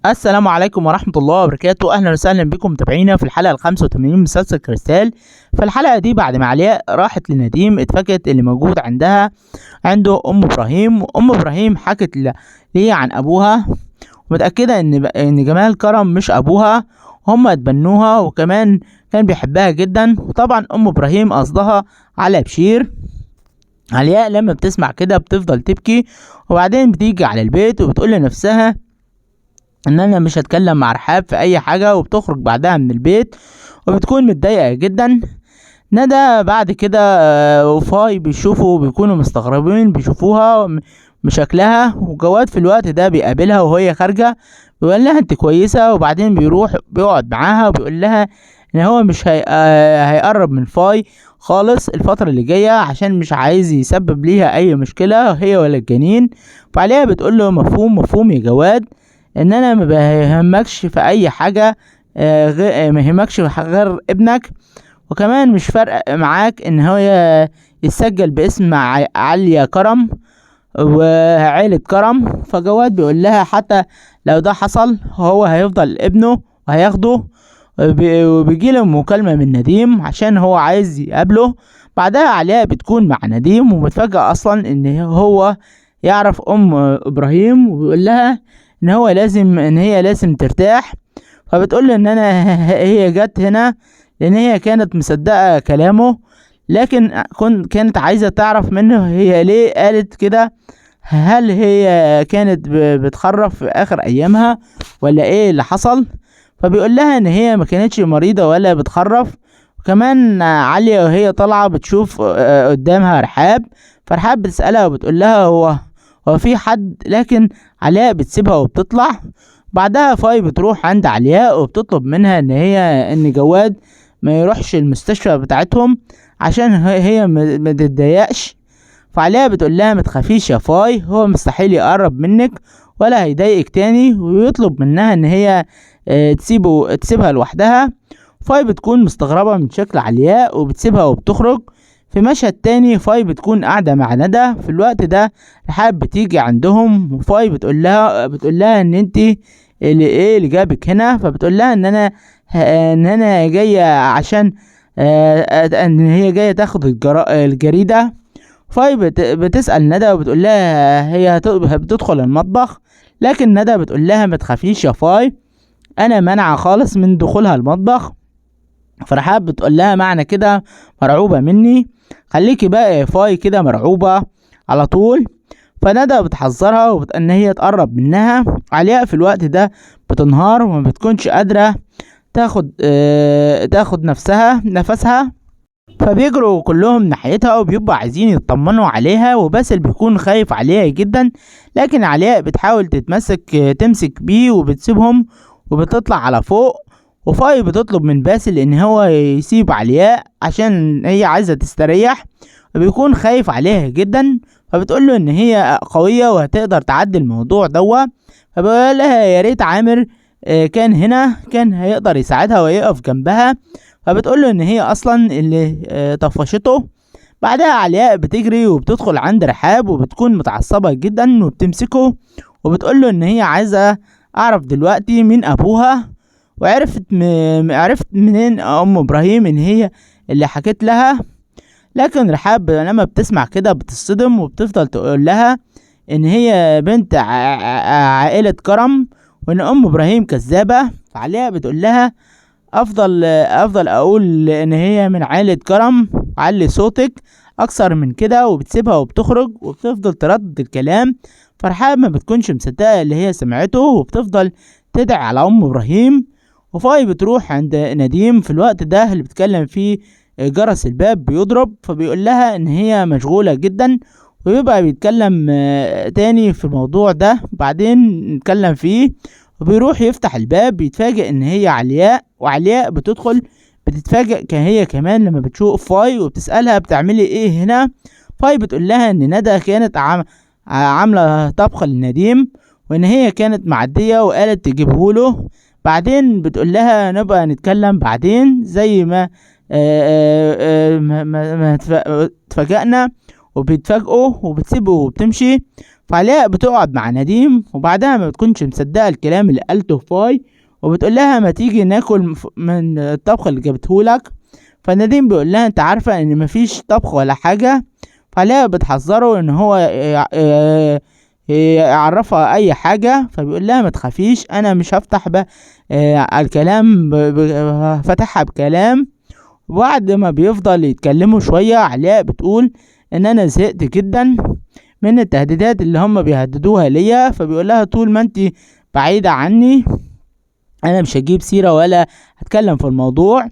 السلام عليكم ورحمة الله وبركاته. أهلا وسهلا بكم متابعينا في الحلقة ال85 من مسلسل كريستال. في الحلقة دي بعد ما علياء راحت لنديم اتفاجئت اللي موجود عنده أم إبراهيم، وأم إبراهيم حكت ليه عن أبوها، ومتأكدة إن جمال كرم مش أبوها، هم اتبنوها، وكمان كان بيحبها جدا. وطبعا أم إبراهيم قصدها على بشير. علياء لما بتسمع كده بتفضل تبكي، وبعدين بتيجي على البيت وبتقول لنفسها ان انا مش هتكلم مع رحاب في اي حاجة، وبتخرج بعدها من البيت وبتكون متضايقة جدا. ندى بعد كده وفاي بيشوفوا، بيكونوا مستغربين بيشوفوها بشكلها، وجواد في الوقت ده بيقابلها وهي خارجة، بيقول لها انت كويسة، وبعدين بيروح بيقعد معاها وبيقول لها ان هو مش هيقرب من فاي خالص الفترة اللي جاية، عشان مش عايز يسبب ليها اي مشكلة هي ولا الجنين. فعليها بتقول له مفهوم يا جواد، ان انا ما بهمكش في اي حاجة، ما يهمكش غير ابنك، وكمان مش فارق معاك ان هو يتسجل باسم عليا كرم وعيلة كرم. فجواد بيقول لها حتى لو ده حصل هو هيفضل ابنه وهياخده، وبيجيله مكالمة من نديم عشان هو عايز يقابله. بعدها علياء بتكون مع نديم، ومتفاجئة اصلا ان هو يعرف ام ابراهيم، وبيقول لها ان هي لازم ترتاح. فبتقول له هي جت هنا لان هي كانت مصدقة كلامه، لكن كانت عايزة تعرف منه هي ليه قالت كده، هل هي كانت بتخرف في اخر ايامها ولا ايه اللي حصل. فبيقول لها ان هي ما كانتش مريضة ولا بتخرف. وكمان عليا وهي طالعة بتشوف قدامها رحاب، فرحاب بتسألها وبتقول لها هو في حد، لكن علياء بتسيبها وبتطلع. بعدها فاي بتروح عند علياء وبتطلب منها ان جواد ما يروحش المستشفى بتاعتهم عشان هي ما تتضايقش. فعلياء بتقول لها ما تخافيش يا فاي، هو مستحيل يقرب منك ولا هيضايقك تاني، ويطلب منها ان هي تسيبها لوحدها. فاي بتكون مستغربة من شكل علياء وبتسيبها وبتخرج. في مشهد تاني فاي بتكون قاعدة مع ندى. في الوقت ده رحاب بتيجي عندهم، وفاي بتقول لها ان انت اللي جابك هنا. فبتقول لها ان انا جاية عشان ان هي جاية تاخد الجريدة. فاي بتسأل ندى وبتقول لها هي بتدخل المطبخ، لكن ندى بتقول لها ما تخافيش يا فاي، انا منع خالص من دخولها المطبخ. فرحاب بتقول لها معنى كده مرعوبة مني، خليكي بقى يا فاي كده مرعوبة على طول. فندى بتحذرها ان هي تقرب منها. علياء في الوقت ده بتنهار وما بتكونش قادرة تاخد نفسها. فبيجروا كلهم ناحيتها وبيبقوا عايزين يطمنوا عليها، وباسل بيكون خايف عليها جدا، لكن علياء بتحاول تمسك بيه وبتسيبهم وبتطلع على فوق. وفاي بتطلب من باسل ان هو يسيب علياء عشان هي عايزة تستريح، وبيكون خايف عليها جدا. فبتقول له ان هي قوية وهتقدر تعدي الموضوع دوا. فبقول لها يا ريت عامر كان هنا، كان هيقدر يساعدها ويقف جنبها. فبتقول له ان هي اصلا اللي طفشته. بعدها علياء بتجري وبتدخل عند رحاب وبتكون متعصبة جدا وبتمسكه، وبتقول له ان هي عايزة اعرف دلوقتي مين ابوها، وعرفت منين ام ابراهيم ان هي اللي حكت لها. لكن رحاب لما بتسمع كده بتصدم، وبتفضل تقول لها ان هي بنت عائلة كرم، وان ام ابراهيم كذابة. فعليها بتقول لها افضل اقول ان هي من عائلة كرم، علي صوتك اكثر من كده. وبتسيبها وبتخرج وبتفضل تردد الكلام. فرحاب ما بتكونش مصدقة اللي هي سمعته، وبتفضل تدعي على ام ابراهيم. وفاي بتروح عند نديم في الوقت ده اللي بتكلم فيه جرس الباب بيضرب. فبيقول لها ان هي مشغولة جدا، ويبقى بيتكلم تاني في الموضوع ده بعدين نتكلم فيه. وبيروح يفتح الباب بيتفاجئ ان هي علياء، وعلياء بتدخل بتتفاجئ هي كمان لما بتشوف فاي، وبتسألها بتعملي ايه هنا. فاي بتقول لها ان ندى كانت عاملة طبخ للنديم، وان هي كانت معدية وقالت تجيبهوله. بعدين بتقول لها نبقى نتكلم بعدين زي ما اتفاجئنا. وبيتفاجئوا وبتسيبه وبتمشي. فعلياء بتقعد مع نديم وبعدها ما بتكونش مصدقة الكلام اللي قالته فاي، وبتقول لها ما تيجي ناكل من الطبخ اللي جابتهولك. فنديم بيقول لها انت عارفة ان مفيش طبخ ولا حاجة. فعلياء بتحذره ان هو يعرفها اي حاجة، فبيقول لها ما تخافيش انا مش هفتح الكلام فتحها بكلام. وبعد ما بيفضل يتكلموا شوية علياء بتقول ان انا زهقت جدا من التهديدات اللي هم بيهددوها ليا، فبيقول لها طول ما انت بعيدة عني انا مش هجيب سيرة ولا هتكلم في الموضوع.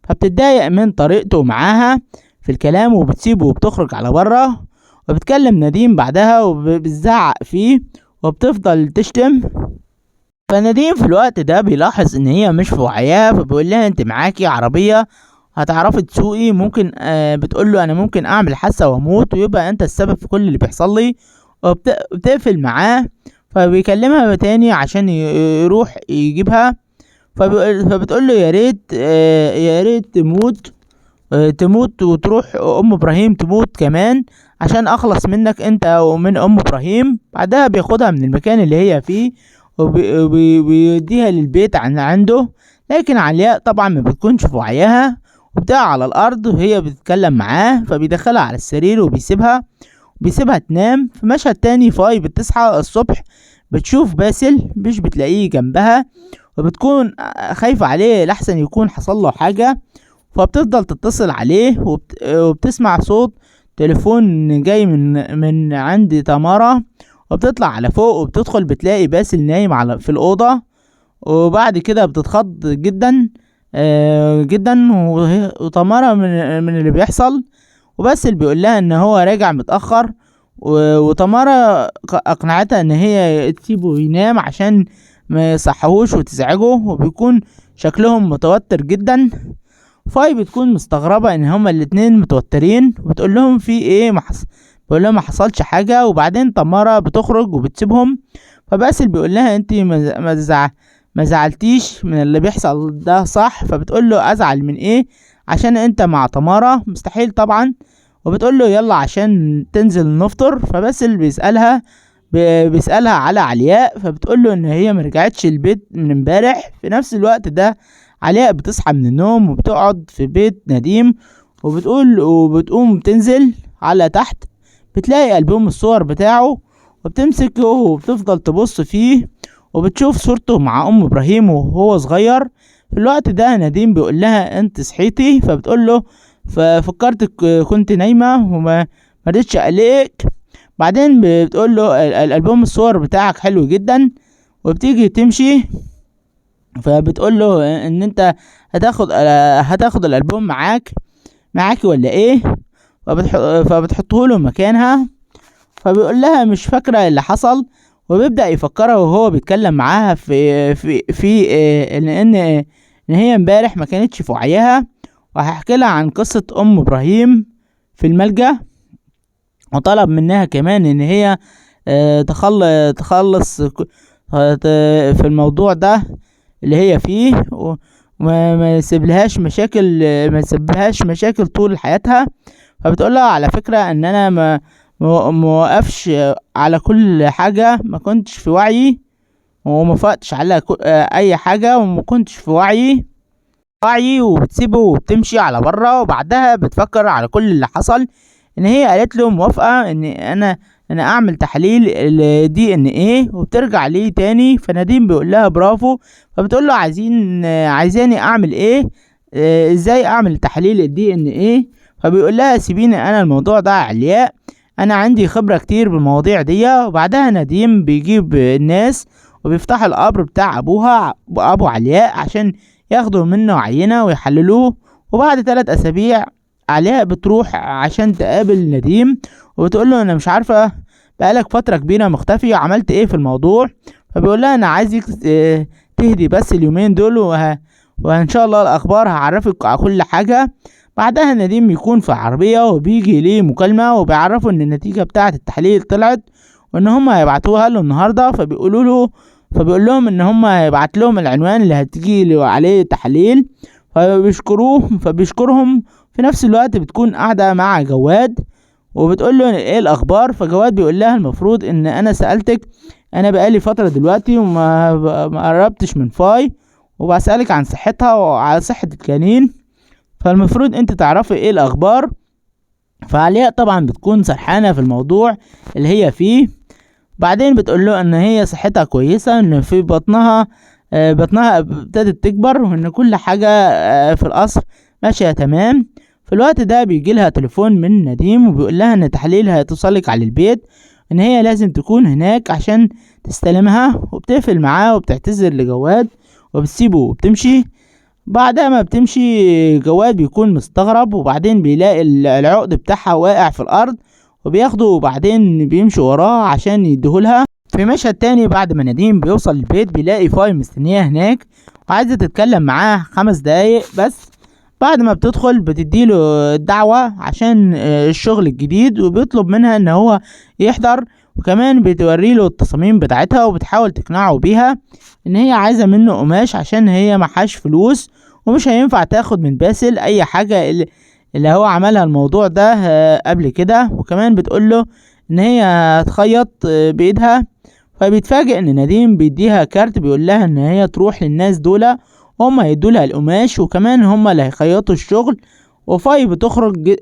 فبتتضايق من طريقته معاها في الكلام وبتسيبه وبتخرج على بره، وبتكلم نديم بعدها وبتزعق فيه وبتفضل تشتم. فنديم في الوقت ده بيلاحظ ان هي مش في وعيها، فبيقول لها انت معاكي عربية هتعرفي تسوقي، ممكن بتقول له انا ممكن اعمل حادثة واموت ويبقى انت السبب في كل اللي بيحصل لي، وبتقفل معاه. فبيكلمها تاني عشان يروح يجيبها. فبتقول له يا ريت تموت وتروح ام ابراهيم تموت كمان عشان اخلص منك انت ومن ام ابراهيم. بعدها بياخدها من المكان اللي هي فيه وبيوديها للبيت عنده، لكن علياء طبعا ما بتكونش في وعيها وبتقع على الارض وهي بتتكلم معاه. فبيدخلها على السرير وبيسيبها تنام. في مشهد تاني فاي بتصحى الصبح بتشوف باسل مش بتلاقيه جنبها، وبتكون خايفة عليه لحسن يكون حصل له حاجة. فبتفضل تتصل عليه وبتسمع صوت تليفون جاي من عند تمارا، وبتطلع على فوق وبتدخل بتلاقي باسل نايم في الأوضة. وبعد كده بتتخض جدا جدا وتمارا من اللي بيحصل. وباسل بيقول لها ان هو راجع متأخر، وتمارا اقنعتها ان هي تسيبه ينام عشان ما يصحوش وتزعجه، وبيكون شكلهم متوتر جدا. فاي بتكون مستغربة ان هما الاتنين متوترين وبتقول لهم في ايه بيقول لهم ما حصلش حاجة. وبعدين تمارا بتخرج وبتسيبهم. فباسل بيقول لها انت ما زعلتيش من اللي بيحصل ده صح؟ فبتقول له ازعل من ايه عشان انت مع تمارا؟ مستحيل طبعا. وبتقول له يلا عشان تنزل نفطر. فباسل بيسألها على علياء، فبتقول له ان هي مرجعتش البيت من امبارح. في نفس الوقت ده علياء بتصحى من النوم وبتقعد في بيت نديم وبتقوم تنزل على تحت، بتلاقي ألبوم الصور بتاعه وبتمسكه وبتفضل تبص فيه وبتشوف صورته مع ام ابراهيم وهو صغير. في الوقت ده نديم بيقول لها انت صحيتي؟ فبتقول له ففكرتك كنت نايمة وما رضيتش اقلقك. بعدين بتقول له الالبوم الصور بتاعك حلو جدا، وبتيجي تمشي. فبتقول له ان انت هتاخد الالبوم معاكي ولا ايه؟ فبتحطه له مكانها. فبيقول لها مش فاكرة اللي حصل، وبيبدأ يفكرها وهو بيتكلم معاها في ان هي امبارح ما كانتش في وعيها. وهحكي لها عن قصة ام ابراهيم في الملجأ، وطلب منها كمان ان هي تخلص في الموضوع ده اللي هي فيه، وما يسيبلهاش مشاكل ما يسيبلهاش مشاكل طول حياتها. فبتقولها على فكرة ان انا ما وقفش على كل حاجة، ما كنتش في وعي وما فقتش على اي حاجة وما كنتش في وعي. وبتسيبه وبتمشي على بره. وبعدها بتفكر على كل اللي حصل، ان هي قالت له موافقة ان انا اعمل تحليل الدي ان ايه، وبترجع ليه تاني. فنديم بيقول لها برافو. فبتقول له عايزاني اعمل ايه؟ ازاي اعمل تحليل الدي ان ايه؟ فبيقول لها سيبيني انا الموضوع ده علياء، انا عندي خبرة كتير بالمواضيع دي. وبعدها نديم بيجيب الناس وبيفتح القبر بتاع ابو علياء عشان ياخدوا منه عينة ويحللوه. وبعد 3 اسابيع علياء بتروح عشان تقابل نديم وبتقول له انا مش عارفة بقالك فترة كبيرة مختفي، عملت ايه في الموضوع؟ فبيقول لها انا عايزك تهدي بس اليومين دول وان شاء الله الاخبار هعرفك على كل حاجة. بعدها نديم يكون في عربية وبيجي ليه مكالمة وبيعرفوا ان النتيجة بتاعة التحليل طلعت وان هم هيبعتوها له النهاردة. فبيقول لهم ان هم هيبعت لهم العنوان اللي هتجي عليه التحليل. فبيشكرهم. في نفس الوقت بتكون قاعدة مع جواد وبتقول له ايه الاخبار. فجواد بيقول لها المفروض ان انا سألتك، انا بقالي فترة دلوقتي ما قربتش من فاي، وبسألك عن صحتها وعلى صحة الجنين، فالمفروض انت تعرفي ايه الاخبار. فعلياء طبعا بتكون سرحانة في الموضوع اللي هي فيه. بعدين بتقول له ان هي صحتها كويسة، ان في بطنها ابتدت تكبر، وان كل حاجة في القصر ماشية تمام. في الوقت ده بيجي لها تليفون من نديم، وبيقول لها ان تحاليلها هتوصلك على البيت، ان هي لازم تكون هناك عشان تستلمها. وبتقفل معاه وبتعتذر لجواد وبتسيبه وبتمشي. بعدها ما بتمشي جواد بيكون مستغرب، وبعدين بيلاقي العقد بتاعها واقع في الارض، وبياخده وبعدين بيمشي وراه عشان يديهولها. في مشهد تاني بعد ما نديم بيوصل البيت بيلاقي فاي مستنياه هناك وعايزة تتكلم معاه 5 دقايق بس. بعد ما بتدخل بتديله الدعوة عشان الشغل الجديد، وبيطلب منها ان هو يحضر، وكمان بتوريله التصاميم بتاعتها وبتحاول تقنعه بيها ان هي عايزة منه قماش عشان هي محاش فلوس، ومش هينفع تاخد من باسل اي حاجة اللي هو عملها الموضوع ده قبل كده. وكمان بتقوله ان هي هتخيط بايدها. فبيتفاجئ ان نديم بيديها كارت بيقول لها ان هي تروح للناس دول وهم هيدولها القماش، وكمان هم اللي هيخيطوا الشغل. وفاي بتخرج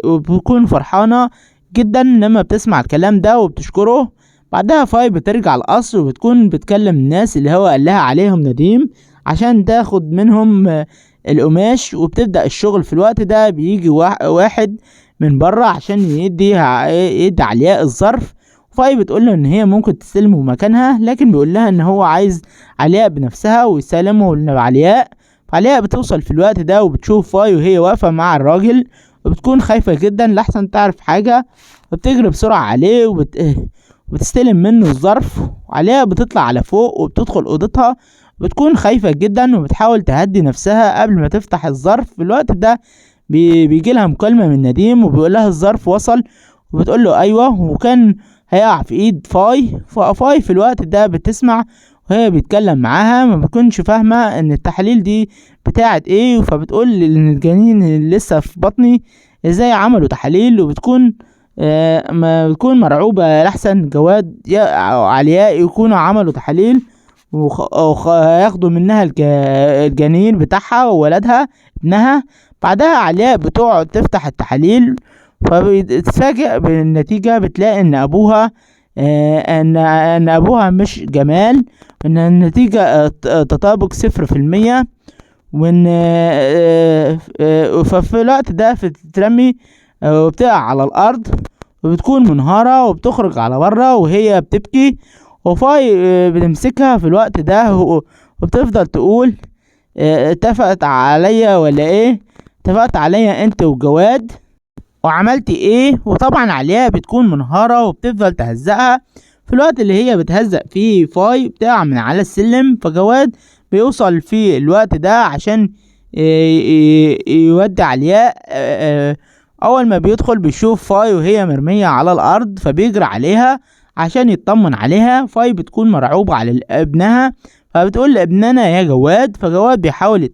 وبتكون فرحانة جدا لما بتسمع الكلام ده وبتشكره. بعدها فاي بترجع القصر وبتكون بتكلم الناس اللي هو قال لها عليهم نديم عشان تاخد منهم القماش، وبتبدأ الشغل. في الوقت ده بيجي واحد من بره عشان يدي علياء الظرف. فاي بتقول له ان هي ممكن تستلمه مكانها، لكن بيقول لها ان هو عايز علياء بنفسها ويسلمه لعلياء. فعلياء بتوصل في الوقت ده وبتشوف فاي وهي واقفة مع الراجل، وبتكون خايفة جدا لحسن تعرف حاجة، وبتجري بسرعة عليه وبتستلم منه الظرف. وعلياء بتطلع على فوق وبتدخل اوضتها، بتكون خايفة جدا وبتحاول تهدي نفسها قبل ما تفتح الظرف. في الوقت ده بيجي لها مكالمة من نديم وبيقول لها الظرف وصل، وبتقول له ايوه، وكان هيقع في ايد فاي. فاي في الوقت ده بتسمع وهي بيتكلم معاها، ما بتكونش فاهمة ان التحاليل دي بتاعت ايه. فبتقول ان الجنين اللي لسه في بطني ازاي عملوا تحاليل، وبتكون ما بتكون مرعوبة لحسن جواد علياء يكونوا عملوا تحاليل وياخدوا منها الجنين بتاعها وولدها ابنها. بعدها علياء بتقعد تفتح التحاليل، فبتتفاجئ بالنتيجة، بتلاقي ان ابوها ان ابوها مش جمال، ان النتيجة تطابق 0%. وان ففي الوقت ده بتترمي وبتقع على الارض وبتكون منهارة وبتخرج على برا وهي بتبكي. وفاي بتمسكها في الوقت ده وبتفضل تقول اتفقت عليا ولا ايه؟ اتفقت عليا انت وجواد وعملتي ايه؟ وطبعا علياء بتكون منهارة وبتفضل تهزقها. في الوقت اللي هي بتهزق فيه فاي بتقع من على السلم، فجواد بيوصل في الوقت ده عشان يودي علياء. اول ما بيدخل بيشوف فاي وهي مرمية على الارض، فبيجري عليها عشان يطمن عليها. فاي بتكون مرعوبة على ابنها، فبتقول لابننا يا جواد. فجواد بيحاول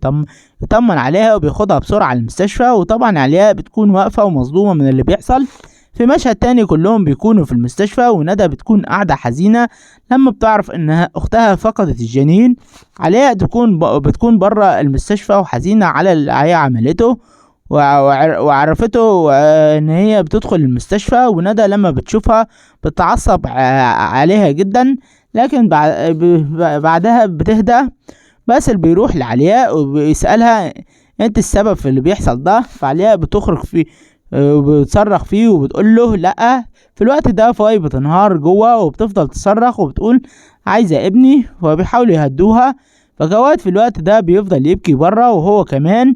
يطمن عليها وبياخدها بسرعة المستشفى. وطبعا علياء بتكون واقفة ومصدومة من اللي بيحصل. في مشهد تاني كلهم بيكونوا في المستشفى، وندى بتكون قاعدة حزينة لما بتعرف ان اختها فقدت الجنين. علياء بتكون برا المستشفى وحزينة على اللي هي عملته، وعرفته ان هي بتدخل المستشفى. وندى لما بتشوفها بتعصب عليها جدا، لكن بعدها بتهدى. باسل بيروح لعلياء وبيسألها انت السبب في اللي بيحصل ده. فعلياء بتخرج فيه وبتصرخ فيه وبتقول له لا. في الوقت ده فاي بتنهار جوه وبتفضل تصرخ وبتقول عايزة ابني، وبيحاولوا يهدوها. فجواد في الوقت ده بيفضل يبكي بره وهو كمان.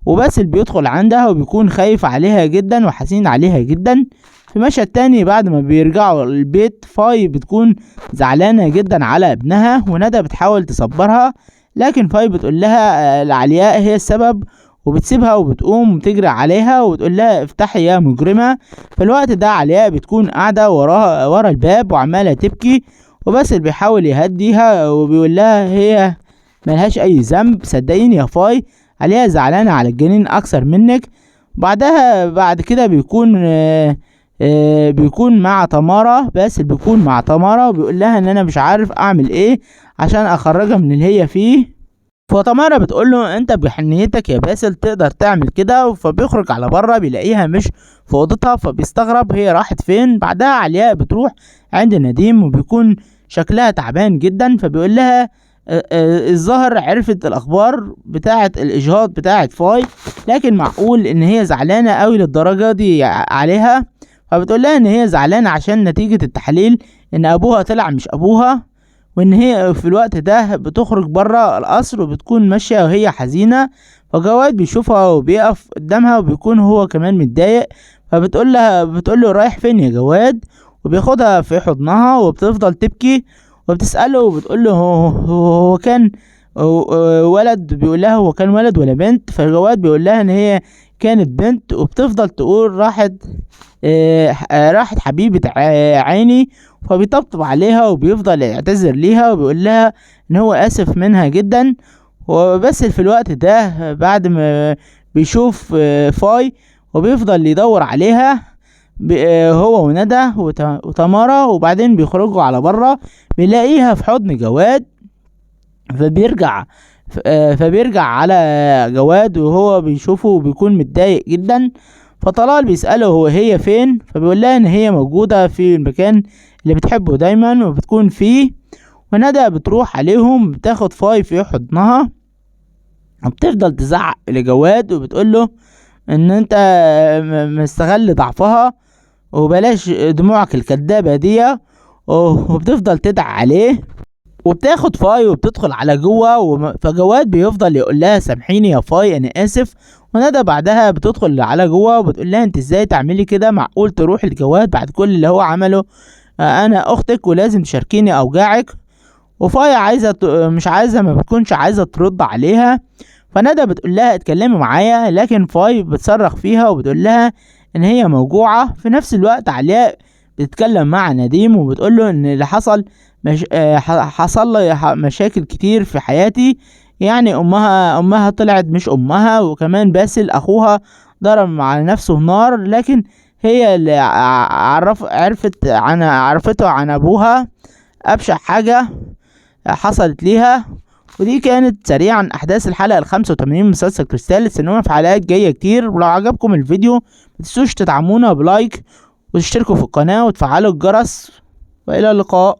وباسل بيدخل عندها وبيكون خايف عليها جدا وحزين عليها جدا. في مشهد تاني بعد ما بيرجعوا البيت، فاي بتكون زعلانة جدا على ابنها، وندى بتحاول تصبرها، لكن فاي بتقول لها العلياء هي السبب، وبتسيبها وبتقوم تجري عليها وبتقول لها افتحي يا مجرمة. في الوقت ده علياء بتكون قاعدة ورا الباب وعمالة تبكي، وباسل بيحاول يهديها وبيقول لها هي ملهاش اي ذنب، صدقيني يا فاي عليها زعلانة على الجنين اكثر منك. بعد كده بيكون بيكون مع تمارا. باسل بيكون مع تمارا وبيقول لها ان انا مش عارف اعمل ايه عشان اخرجها من اللي هي فيه. فتمارا بتقول له انت بحنيتك يا باسل تقدر تعمل كده. فبيخرج على بره بيلاقيها مش في اوضتها، فبيستغرب هي راحت فين. بعدها علياء بتروح عند نديم وبيكون شكلها تعبان جدا، فبيقول لها الظاهر عرفت الاخبار بتاعه الاجهاض بتاعه فاي، لكن معقول ان هي زعلانه قوي للدرجه دي عليها. فبتقول لها ان هي زعلانه عشان نتيجه التحاليل ان ابوها طلع مش ابوها، وان هي في الوقت ده بتخرج بره القصر وبتكون ماشيه وهي حزينه. فجواد بيشوفها وبيقف قدامها وبيكون هو كمان متضايق. بتقول له رايح فين يا جواد، وبياخدها في حضنها وبتفضل تبكي وبتسأله وبتقول له هو كان ولد. بيقول لها هو كان ولد ولا بنت. فجواد بيقول لها ان هي كانت بنت، وبتفضل تقول راحت حبيبة عيني. فبيطبطب عليها وبيفضل يعتذر ليها وبيقول لها ان هو اسف منها جدا. وبس في الوقت ده بعد ما بيشوف فاي وبيفضل يدور عليها هو وندى وتمارا، وبعدين بيخرجوا على بره بيلاقيها في حضن جواد. فبيرجع على جواد وهو بيشوفه وبيكون متضايق جدا. فطلال بيسأله هي فين، فبيقول لها ان هي موجودة في المكان اللي بتحبه دايما وبتكون فيه. وندى بتروح عليهم بتاخد فاي في حضنها وبتفضل تزعق لجواد وبتقول له ان انت مستغل ضعفها وبلاش دموعك الكدابة دي، وبتفضل تدعي عليه. وبتاخد فاي وبتدخل على جوه. فجواد بيفضل يقول لها سامحيني يا فاي انا اسف. وندى بعدها بتدخل على جوه وبتقول لها انت ازاي تعملي كده، معقول تروحي لجواد بعد كل اللي هو عمله؟ انا اختك ولازم تشاركيني اوجاعك. وفاي ما بتكونش عايزه ترد عليها. فندى بتقول لها اتكلمي معايا، لكن فاي بتصرخ فيها وبتقول لها ان هي موجوعه. في نفس الوقت علياء بتتكلم مع نديم وبتقول له ان اللي حصل لي مشاكل كتير في حياتي، يعني امها طلعت مش امها، وكمان باسل اخوها ضرب على نفسه نار، لكن هي اللي عرفته عن ابوها ابشع حاجه حصلت ليها. ودي كانت سريعا احداث الحلقه ال85 من مسلسل كريستال. استنونا في حلقات جايه كتير، ولو عجبكم الفيديو متنسوش تدعمونا بلايك وتشتركوا في القناه وتفعلوا الجرس، والى اللقاء.